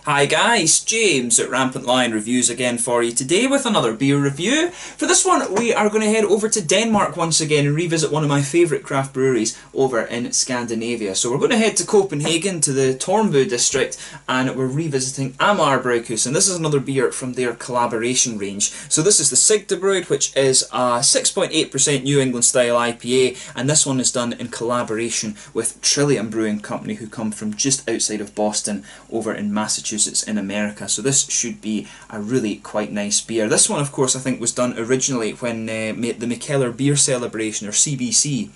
Hi guys, James at RampantLionReviews again for you today with another beer review. For this one we are going to head over to Denmark once again and revisit one of my favourite craft breweries over in Scandinavia. So we're going to head to Copenhagen to the Tornbu district and we're revisiting Amager Bryghus, and this is another beer from their collaboration range. So this is the Sigtebroad, which is a 6.8% New England Style IPA, and this one is done in collaboration with Trillium Brewing Co, who come from just outside of Boston over in Massachusetts in America. So this should be a really quite nice beer. This one, of course, I think was done originally when the Mikkeller Beer Celebration, or CBC,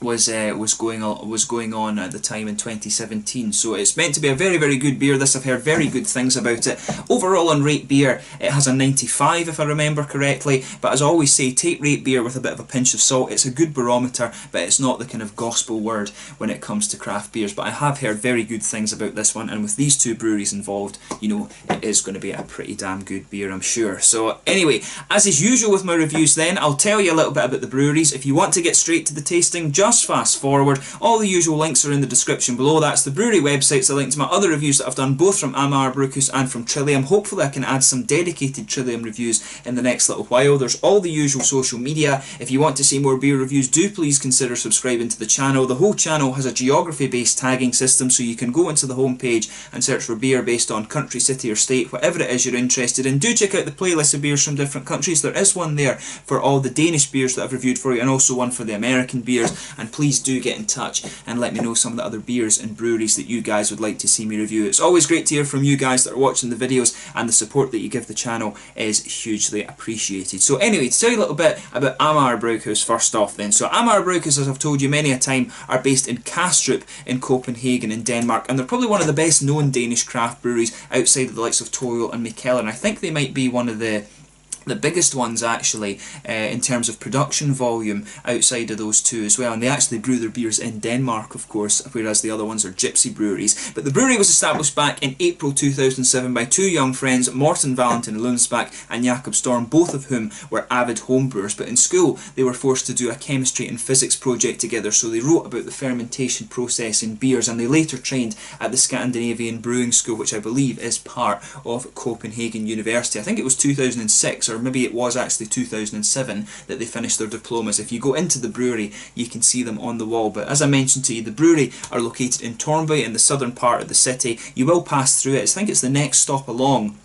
was going on at the time in 2017. So it's meant to be a very, very good beer. This, I've heard very good things about it. Overall on Rate Beer, it has a 95 if I remember correctly, but as I always say, take Rate Beer with a bit of a pinch of salt. It's a good barometer, but it's not the kind of gospel word when it comes to craft beers. But I have heard very good things about this one, and with these two breweries involved, you know, it is going to be a pretty damn good beer, I'm sure. So anyway, as is usual with my reviews then, I'll tell you a little bit about the breweries. If you want to get straight to the tasting, just fast forward. All the usual links are in the description below. That's the brewery websites, a link to my other reviews that I've done both from Amager Bryghus and from Trillium. Hopefully I can add some dedicated Trillium reviews in the next little while. There's all the usual social media. If you want to see more beer reviews, do please consider subscribing to the channel. The whole channel has a geography based tagging system, so you can go into the homepage and search for beer based on country, city or state, whatever it is you're interested in. Do check out the playlist of beers from different countries. There is one there for all the Danish beers that I've reviewed for you, and also one for the American beers. And please do get in touch and let me know some of the other beers and breweries that you guys would like to see me review. It's always great to hear from you guys that are watching the videos, and the support that you give the channel is hugely appreciated. So anyway, to tell you a little bit about Amager Bryghus first off then. So Amager Bryghus, as I've told you many a time, are based in Kastrup in Copenhagen in Denmark, and they're probably one of the best known Danish craft breweries outside of the likes of Toil and Mikkeller, and I think they might be one of the biggest ones actually in terms of production volume outside of those two as well, and they actually brew their beers in Denmark, of course, whereas the other ones are gypsy breweries. But the brewery was established back in April 2007 by two young friends, Morten Valentin Lundsbak and Jakob Storm, both of whom were avid homebrewers. But in school they were forced to do a chemistry and physics project together, so they wrote about the fermentation process in beers, and they later trained at the Scandinavian Brewing School, which I believe is part of Copenhagen University. I think it was 2006, or maybe it was actually 2007 that they finished their diplomas. If you go into the brewery, you can see them on the wall. But as I mentioned to you, the brewery are located in Tornbu in the southern part of the city. You will pass through it. I think it's the next stop along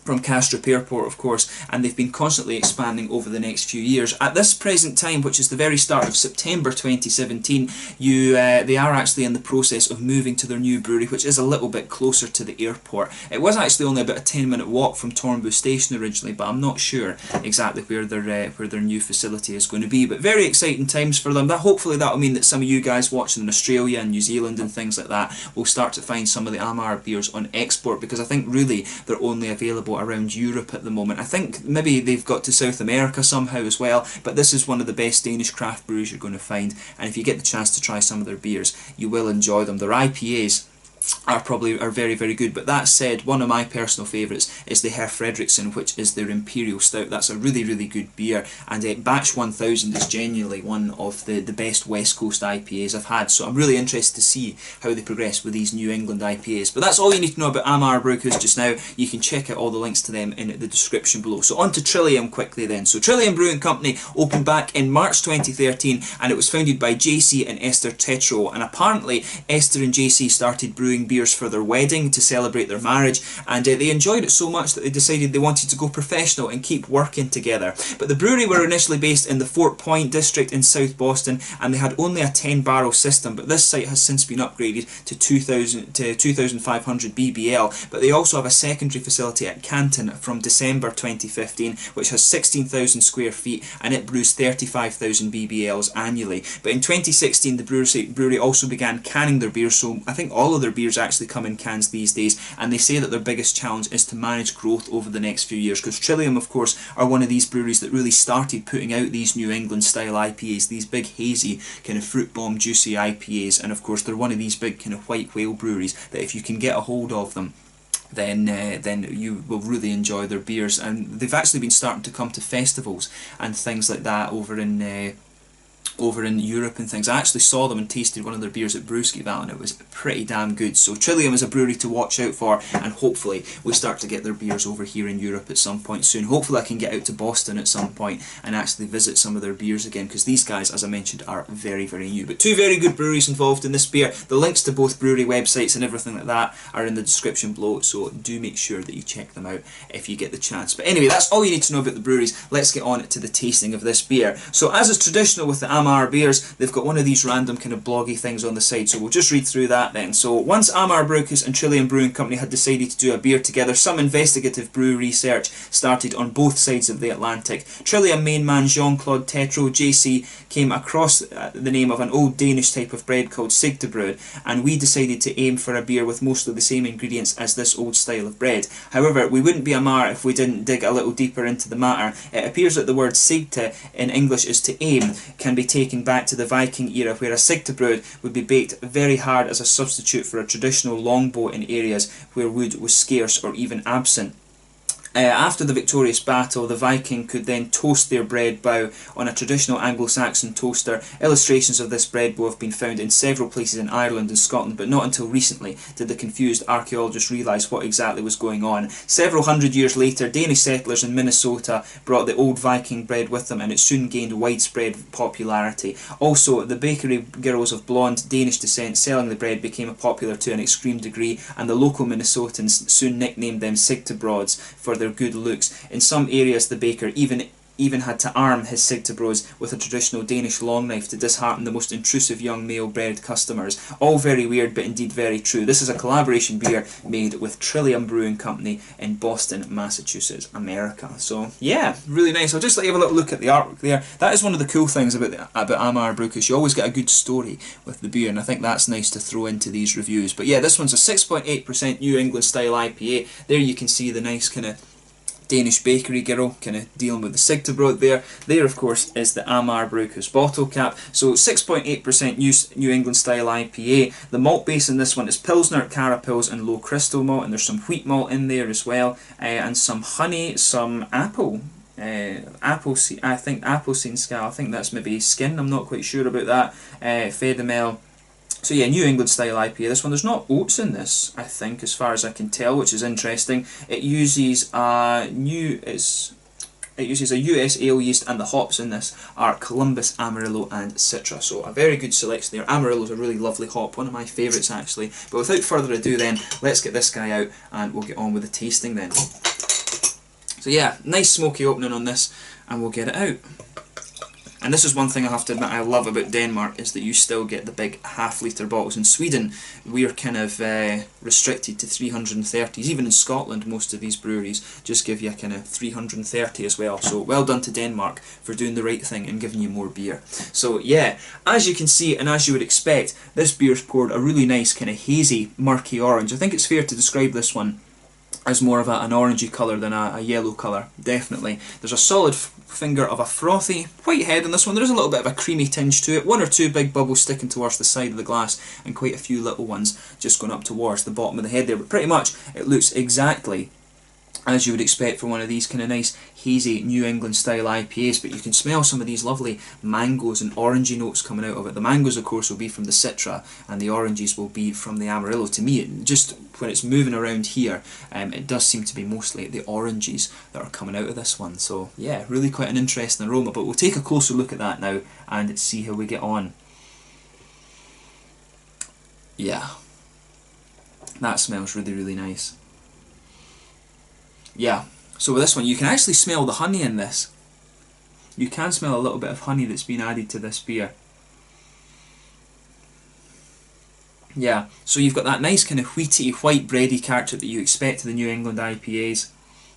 from Kastrup Airport, of course, and they've been constantly expanding over the next few years. At this present time, which is the very start of September 2017, they are actually in the process of moving to their new brewery, which is a little bit closer to the airport. It was actually only about a 10-minute walk from Tornbu station originally, but I'm not sure exactly where their new facility is going to be. But very exciting times for them. Hopefully that'll mean that some of you guys watching in Australia and New Zealand and things like that will start to find some of the Amager beers on export, because I think really they're only available around Europe at the moment. I think maybe they've got to South America somehow as well, but this is one of the best Danish craft breweries you're going to find, and if you get the chance to try some of their beers, you will enjoy them. Their IPAs are very, very good. But that said, one of my personal favourites is the Herr Fredriksson, which is their Imperial Stout. That's a really, really good beer, and Batch 1000 is genuinely one of the best West Coast IPAs I've had, so I'm really interested to see how they progress with these New England IPAs. But that's all you need to know about Amager Bryghus just now. You can check out all the links to them in the description below. So on to Trillium quickly then. So Trillium Brewing Company opened back in March 2013, and it was founded by JC and Esther Tetro, and apparently Esther and JC started brewing beers for their wedding to celebrate their marriage, and they enjoyed it so much that they decided they wanted to go professional and keep working together. But the brewery were initially based in the Fort Point district in South Boston, and they had only a 10-barrel system, but this site has since been upgraded to 2,500 BBL. But they also have a secondary facility at Canton from December 2015, which has 16,000 square feet, and it brews 35,000 BBLs annually. But in 2016 the brewery also began canning their beers, so I think all of their beers actually come in cans these days, and they say that their biggest challenge is to manage growth over the next few years, because Trillium, of course, are one of these breweries that really started putting out these New England style IPAs, these big hazy kind of fruit bomb juicy IPAs, and of course they're one of these big kind of white whale breweries that if you can get a hold of them, then you will really enjoy their beers. And they've actually been starting to come to festivals and things like that over in over in Europe and things. I actually saw them and tasted one of their beers at Brewski, and it was pretty damn good. So Trillium is a brewery to watch out for, and hopefully we start to get their beers over here in Europe at some point soon. Hopefully I can get out to Boston at some point and actually visit some of their beers again, because these guys, as I mentioned, are very, very new. But two very good breweries involved in this beer. The links to both brewery websites and everything like that are in the description below, so do make sure that you check them out if you get the chance. But anyway, that's all you need to know about the breweries. Let's get on to the tasting of this beer. So as is traditional with the Amager beers, they've got one of these random kind of bloggy things on the side, so we'll just read through that then. So once Amager Bryghus and Trillium Brewing Company had decided to do a beer together, some investigative brew research started on both sides of the Atlantic. Trillium main man Jean-Claude Tetreault, JC, came across the name of an old Danish type of bread called Sigtebroad, and we decided to aim for a beer with mostly the same ingredients as this old style of bread. However, we wouldn't be Amager if we didn't dig a little deeper into the matter. It appears that the word sigte in English is to aim, can be taken back to the Viking era, where a Sigtebroad would be baked very hard as a substitute for a traditional longbow in areas where wood was scarce or even absent. After the victorious battle, the Viking could then toast their bread bow on a traditional Anglo-Saxon toaster. Illustrations of this bread bow have been found in several places in Ireland and Scotland, but not until recently did the confused archaeologists realise what exactly was going on. Several hundred years later, Danish settlers in Minnesota brought the old Viking bread with them, and it soon gained widespread popularity. Also, the bakery girls of blonde Danish descent selling the bread became popular to an extreme degree, and the local Minnesotans soon nicknamed them Sigtebroads for their good looks. In some areas, the baker even had to arm his Sigtebroads with a traditional Danish long knife to dishearten the most intrusive young male bread customers. All very weird, but indeed very true. This is a collaboration beer made with Trillium Brewing Company in Boston, Massachusetts, America. So yeah, really nice. I'll just let you have a little look at the artwork there. That is one of the cool things about Amager Bryghus. You always get a good story with the beer, and I think that's nice to throw into these reviews. But yeah, this one's a 6.8% New England Style IPA. There you can see the nice kind of Danish bakery girl kind of dealing with the Sigtebroad there. There, of course, is the Amager Bryghus bottle cap. So 6.8% New England Style IPA. The malt base in this one is Pilsner, Carapils and low crystal malt, and there's some wheat malt in there as well, and some honey, some apple. I think Appleseed Scal, I think that's maybe skin, I'm not quite sure about that. Fedemel. So yeah, New England Style IPA. This one, there's not oats in this, I think, as far as I can tell, which is interesting. It uses a US ale yeast, and the hops in this are Columbus, Amarillo and Citra. So a very good selection there. Amarillo is a really lovely hop, one of my favourites actually. But without further ado then, let's get this guy out and we'll get on with the tasting then. So yeah, nice smoky opening on this, and we'll get it out. And this is one thing I have to admit I love about Denmark, is that you still get the big half-litre bottles. In Sweden, we're kind of restricted to 330s. Even in Scotland, most of these breweries just give you a kind of 330 as well. So well done to Denmark for doing the right thing and giving you more beer. So yeah, as you can see and as you would expect, this beer's poured a really nice kind of hazy, murky orange. I think it's fair to describe this one as more of an orangey colour than a yellow colour, definitely. There's a solid finger of a frothy white head in this one. There is a little bit of a creamy tinge to it, one or two big bubbles sticking towards the side of the glass, and quite a few little ones just going up towards the bottom of the head there, but pretty much it looks exactly as you would expect for one of these kind of nice hazy New England style IPAs. But you can smell some of these lovely mangoes and orangey notes coming out of it. The mangoes, of course, will be from the Citra, and the oranges will be from the Amarillo. To me, just when it's moving around here, it does seem to be mostly the oranges that are coming out of this one. So yeah, really quite an interesting aroma. But we'll take a closer look at that now and see how we get on. Yeah, that smells really, really nice. Yeah, so with this one you can actually smell the honey in this. You can smell a little bit of honey that's been added to this beer. Yeah, so you've got that nice kind of wheaty, white bready character that you expect to the New England IPAs.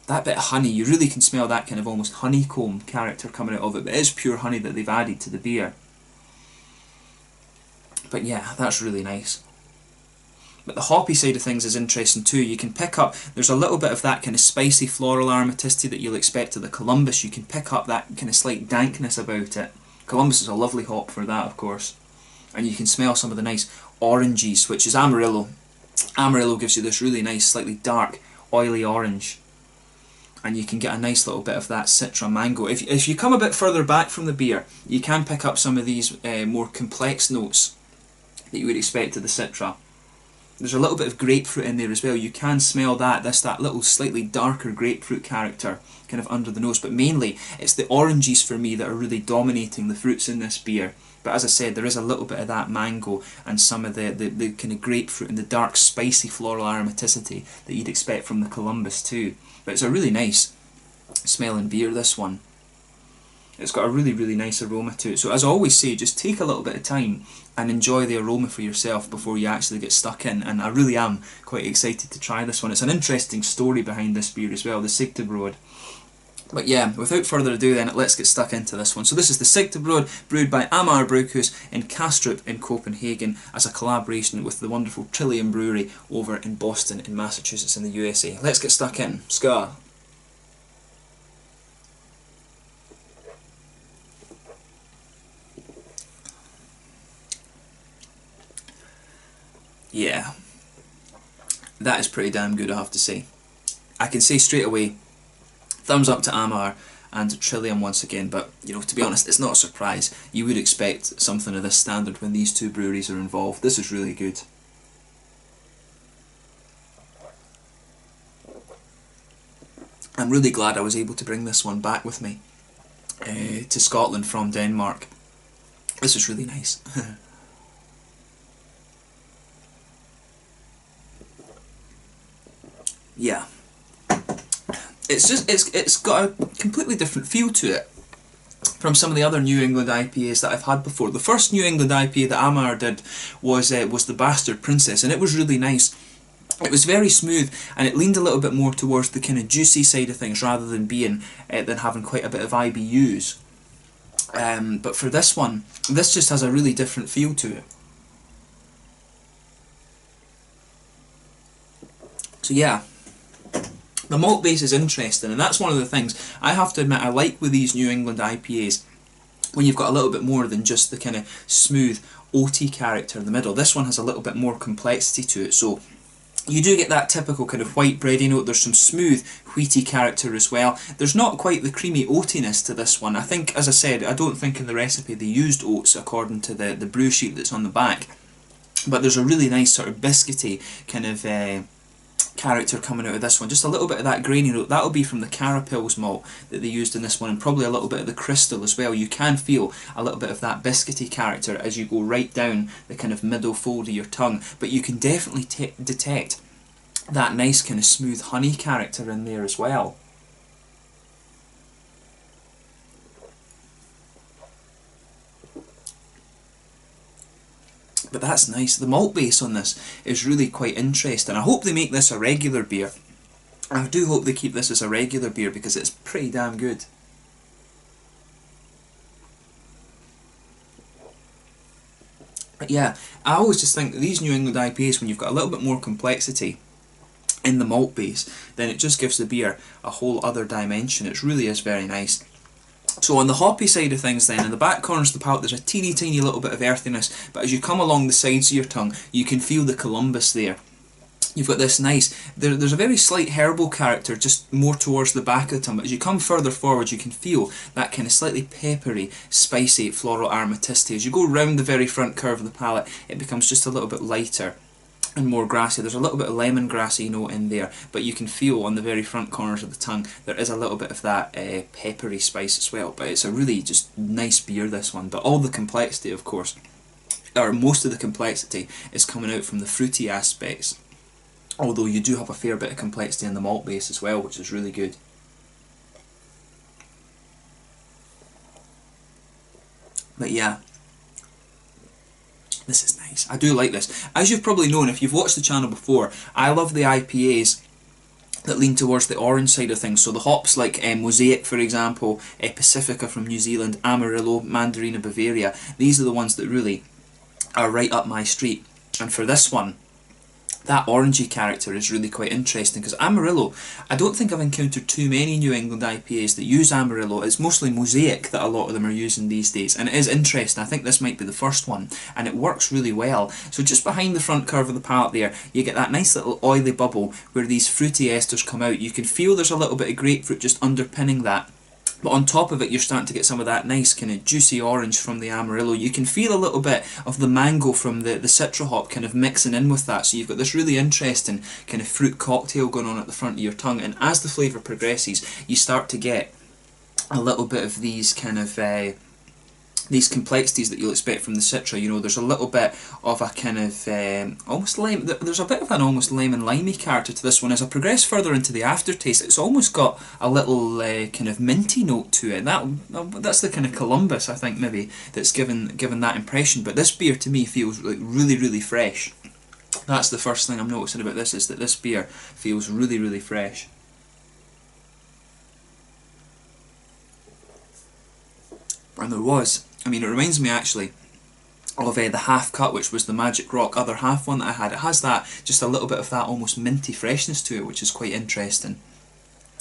That bit of honey, you really can smell that kind of almost honeycomb character coming out of it, but it is pure honey that they've added to the beer. But yeah, that's really nice. But the hoppy side of things is interesting too. You can pick up, there's a little bit of that kind of spicy floral aromaticity that you'll expect to the Columbus. You can pick up that kind of slight dankness about it. Columbus is a lovely hop for that, of course. And you can smell some of the nice oranges, which is Amarillo. Amarillo gives you this really nice, slightly dark, oily orange. and you can get a nice little bit of that Citra mango. If you come a bit further back from the beer, you can pick up some of these more complex notes that you would expect of the Citra. There's a little bit of grapefruit in there as well. You can smell that little slightly darker grapefruit character kind of under the nose, but mainly it's the oranges for me that are really dominating the fruits in this beer. But as I said, there is a little bit of that mango and some of the kind of grapefruit and the dark spicy floral aromaticity that you'd expect from the Columbus too. But it's a really nice smelling beer, this one. It's got a really, really nice aroma to it. So as I always say, just take a little bit of time and enjoy the aroma for yourself before you actually get stuck in. And I really am quite excited to try this one. It's an interesting story behind this beer as well, the Sigtebroad. But yeah, without further ado then, let's get stuck into this one. So this is the Sigtebroad, brewed by Amager Bryghus in Kastrup in Copenhagen as a collaboration with the wonderful Trillium Brewery over in Boston in Massachusetts in the USA. Let's get stuck in. Ska. Yeah, that is pretty damn good, I have to say. I can say straight away, thumbs up to Amager and Trillium once again, but you know, to be honest, it's not a surprise. You would expect something of this standard when these two breweries are involved. This is really good. I'm really glad I was able to bring this one back with me to Scotland from Denmark. This is really nice. Yeah, it's got a completely different feel to it from some of the other New England IPAs that I've had before. The first New England IPA that Amager did was the Bastard Princess, and it was really nice. It was very smooth, and it leaned a little bit more towards the kind of juicy side of things rather than having quite a bit of IBUs. But for this one, this just has a really different feel to it. So yeah. The malt base is interesting, and that's one of the things I have to admit I like with these New England IPAs, when you've got a little bit more than just the kind of smooth oaty character in the middle. This one has a little bit more complexity to it, so you do get that typical kind of white bready note. There's some smooth wheaty character as well. There's not quite the creamy oatiness to this one. I think, as I said, I don't think in the recipe they used oats according to the brew sheet that's on the back, but there's a really nice sort of biscuity kind of character coming out of this one. Just a little bit of that grainy note. That'll be from the Carapils malt that they used in this one, and probably a little bit of the crystal as well. You can feel a little bit of that biscuity character as you go right down the kind of middle fold of your tongue, but you can definitely detect that nice kind of smooth honey character in there as well. But that's nice. The malt base on this is really quite interesting. I hope they make this a regular beer. I do hope they keep this as a regular beer because it's pretty damn good. But yeah, I always just think that these New England IPAs, when you've got a little bit more complexity in the malt base, then it just gives the beer a whole other dimension. It really is very nice. So on the hoppy side of things then, in the back corners of the palate there's a teeny tiny little bit of earthiness, but as you come along the sides of your tongue you can feel the Columbus there. You've got this nice, there's a very slight herbal character just more towards the back of the tongue, but as you come further forward you can feel that kind of slightly peppery, spicy floral aromaticity. As you go round the very front curve of the palate it becomes just a little bit lighter and more grassy. There's a little bit of lemongrassy note in there, but you can feel on the very front corners of the tongue there is a little bit of that peppery spice as well. But it's a really just nice beer, this one. But all the complexity, of course, or most of the complexity, is coming out from the fruity aspects, although you do have a fair bit of complexity in the malt base as well, which is really good. But yeah, this is nice. I do like this. As you've probably known if you've watched the channel before, I love the IPAs that lean towards the orange side of things. So the hops like Mosaic, for example, Pacifica from New Zealand, Amarillo, Mandarina, Bavaria, these are the ones that really are right up my street. And for this one, that orangey character is really quite interesting, because Amarillo, I don't think I've encountered too many New England IPAs that use Amarillo. It's mostly Mosaic that a lot of them are using these days, and it is interesting. I think this might be the first one, and it works really well. So just behind the front curve of the palate there, you get that nice little oily bubble where these fruity esters come out. You can feel there's a little bit of grapefruit just underpinning that. But on top of it, you're starting to get some of that nice kind of juicy orange from the Amarillo. You can feel a little bit of the mango from the citra hop kind of mixing in with that. So you've got this really interesting kind of fruit cocktail going on at the front of your tongue. And as the flavour progresses, you start to get a little bit of these kind of these complexities that you'll expect from the citra. You know, there's a little bit of a kind of almost lime. There's a bit of an almost lemon limey character to this one. As I progress further into the aftertaste, it's almost got a little kind of minty note to it. That's the kind of Columbus, I think, maybe, that's given that impression. But this beer to me feels like really, really fresh. That's the first thing I'm noticing about this, is that this beer feels really, really fresh. And there was, I mean, it reminds me actually of the half cut, which was the Magic Rock other half one that I had. It has that, just a little bit of that almost minty freshness to it, which is quite interesting.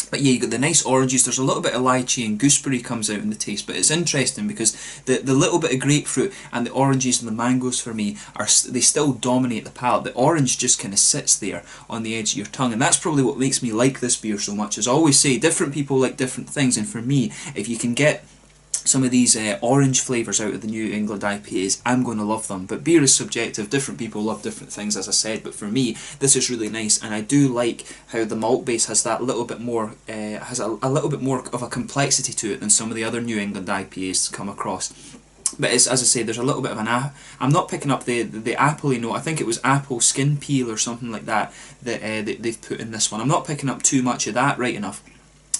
But yeah, you got the nice oranges. There's a little bit of lychee and gooseberry comes out in the taste, but it's interesting because the little bit of grapefruit and the oranges and the mangoes for me they still dominate the palate. The orange just kind of sits there on the edge of your tongue, and that's probably what makes me like this beer so much. As I always say, different people like different things, and for me, if you can get some of these orange flavours out of the New England IPAs, I'm going to love them. But beer is subjective, different people love different things, as I said, but for me this is really nice, and I do like how the malt base has that little bit more, has a little bit more of a complexity to it than some of the other New England IPAs come across. But it's, as I say, there's a little bit of an I'm not picking up the apple-y note. I think it was apple skin peel or something like that they've put in this one. I'm not picking up too much of that right enough.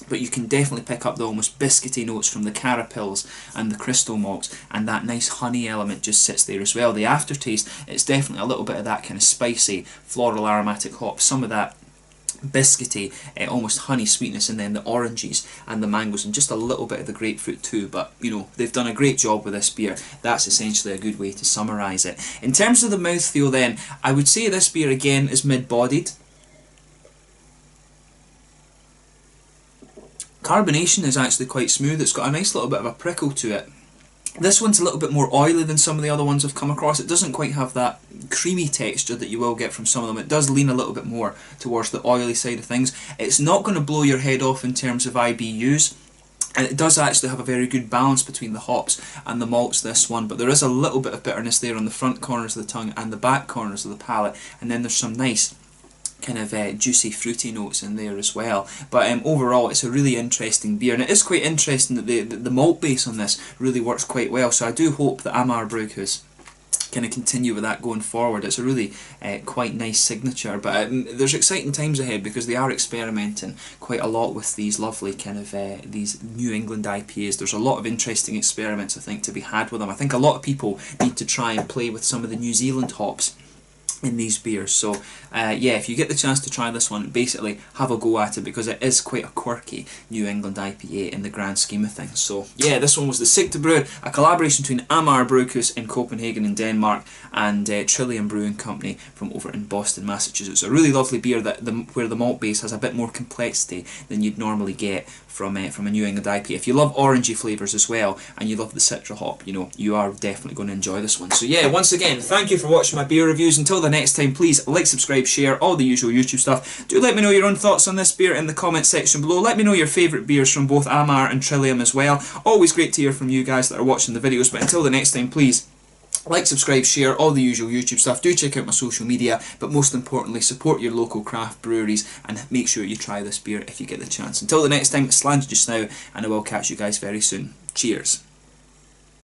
But you can definitely pick up the almost biscuity notes from the carapils and the crystal malts, and that nice honey element just sits there as well. The aftertaste, it's definitely a little bit of that kind of spicy, floral aromatic hop, some of that biscuity, almost honey sweetness, and then the oranges and the mangoes, and just a little bit of the grapefruit too. But you know, they've done a great job with this beer. That's essentially a good way to summarise it. In terms of the mouthfeel then, I would say this beer again is mid-bodied. Carbonation is actually quite smooth. It's got a nice little bit of a prickle to it. This one's a little bit more oily than some of the other ones I've come across. It doesn't quite have that creamy texture that you will get from some of them. It does lean a little bit more towards the oily side of things. It's not going to blow your head off in terms of IBUs, and it does actually have a very good balance between the hops and the malts, this one, but there is a little bit of bitterness there on the front corners of the tongue and the back corners of the palate, and then there's some nice kind of juicy fruity notes in there as well. But overall it's a really interesting beer, and it is quite interesting that the malt base on this really works quite well, so I do hope that Amager Bryghus kind of continue with that going forward. It's a really quite nice signature, but there's exciting times ahead because they are experimenting quite a lot with these lovely kind of these New England IPAs. There's a lot of interesting experiments I think to be had with them. I think a lot of people need to try and play with some of the New Zealand hops in these beers. So yeah, if you get the chance to try this one, basically have a go at it, because it is quite a quirky New England IPA in the grand scheme of things. So yeah, this one was the Sigtebroad, a collaboration between Amager Bryghus in Copenhagen in Denmark and Trillium Brewing Company from over in Boston, Massachusetts. A really lovely beer that where the malt base has a bit more complexity than you'd normally get from a New England IPA. If you love orangey flavours as well, and you love the citra hop, you know, you are definitely going to enjoy this one. So yeah, once again, thank you for watching my beer reviews. Until the next time, please like, subscribe, share, all the usual YouTube stuff. Do let me know your own thoughts on this beer in the comment section below. Let me know your favourite beers from both Amager and Trillium as well. Always great to hear from you guys that are watching the videos. But until the next time, please like, subscribe, share, all the usual YouTube stuff. Do check out my social media, but most importantly, support your local craft breweries and make sure you try this beer if you get the chance. Until the next time, it's Slange just now, and I will catch you guys very soon. Cheers.